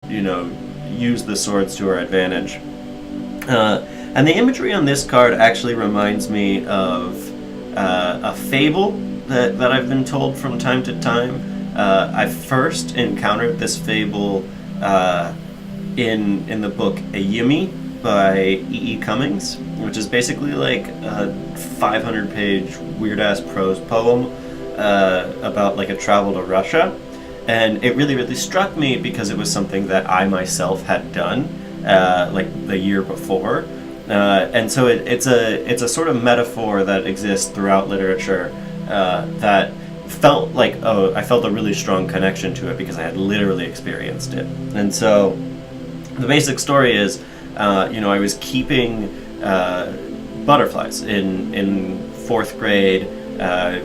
use the swords to our advantage. And the imagery on this card actually reminds me of a fable that I've been told from time to time. I first encountered this fable in the book A Yumi by E. Cummings, which is basically like a 500-page weird-ass prose poem about like a travel to Russia. And it really, really struck me because it was something that I myself had done like the year before. And so it's a sort of metaphor that exists throughout literature that felt like, I felt a really strong connection to it because I had literally experienced it. And so the basic story is, I was keeping butterflies in fourth grade.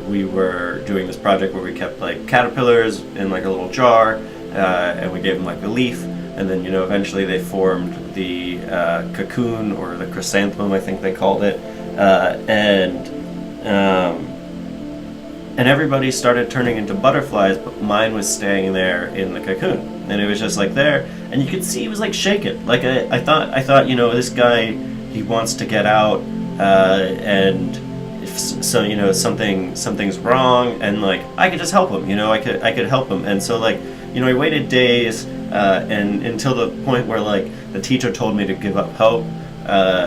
We were doing this project where we kept like caterpillars in like a little jar, and we gave them like a leaf, and then eventually they formed the cocoon, or the chrysanthemum, I think they called it, and everybody started turning into butterflies, but mine was staying there in the cocoon, and it was just like there, and you could see he was like shaken. Like I thought, this guy, he wants to get out, and so something's wrong, and like I could just help him. I could help him, and so like I waited days, and until the point where like the teacher told me to give up hope,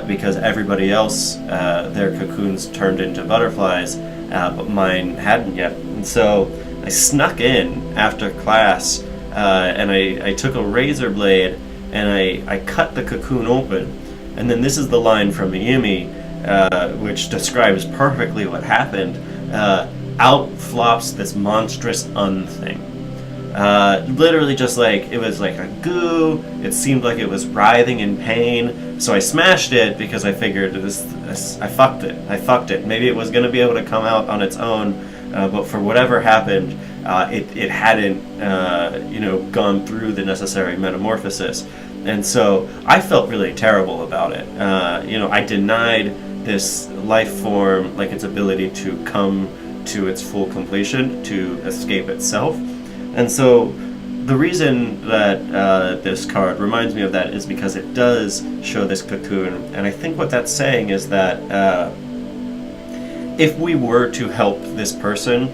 because everybody else, their cocoons turned into butterflies, but mine hadn't yet. And so I snuck in after class, and I took a razor blade and I cut the cocoon open, and then this is the line from Miyumi, which describes perfectly what happened. Out flops this monstrous unthing. Literally just like, it was like a goo, it seemed like it was writhing in pain, so I smashed it because I figured I fucked it. Maybe it was going to be able to come out on its own, but for whatever happened, it hadn't gone through the necessary metamorphosis. And so I felt really terrible about it. I denied this life form like its ability to come to its full completion, to escape itself. And so the reason that this card reminds me of that is because it does show this cocoon, and I think what that's saying is that if we were to help this person,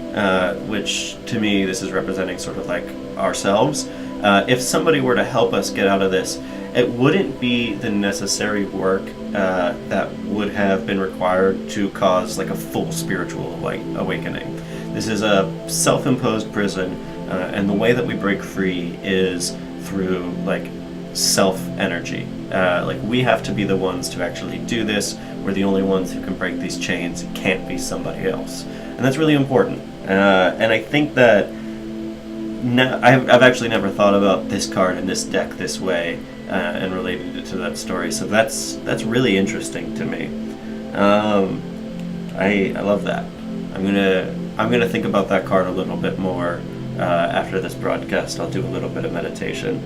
which to me this is representing sort of like ourselves, if somebody were to help us get out of this, it wouldn't be the necessary work that would have been required to cause like a full spiritual awakening. This is a self-imposed prison, and the way that we break free is through like self-energy. Like we have to be the ones to actually do this. We're the only ones who can break these chains. It can't be somebody else, and that's really important. And I think that I've actually never thought about this card in this deck this way, and related it to that story. So that's really interesting to me. I love that. I'm gonna think about that card a little bit more after this broadcast. I'll do a little bit of meditation.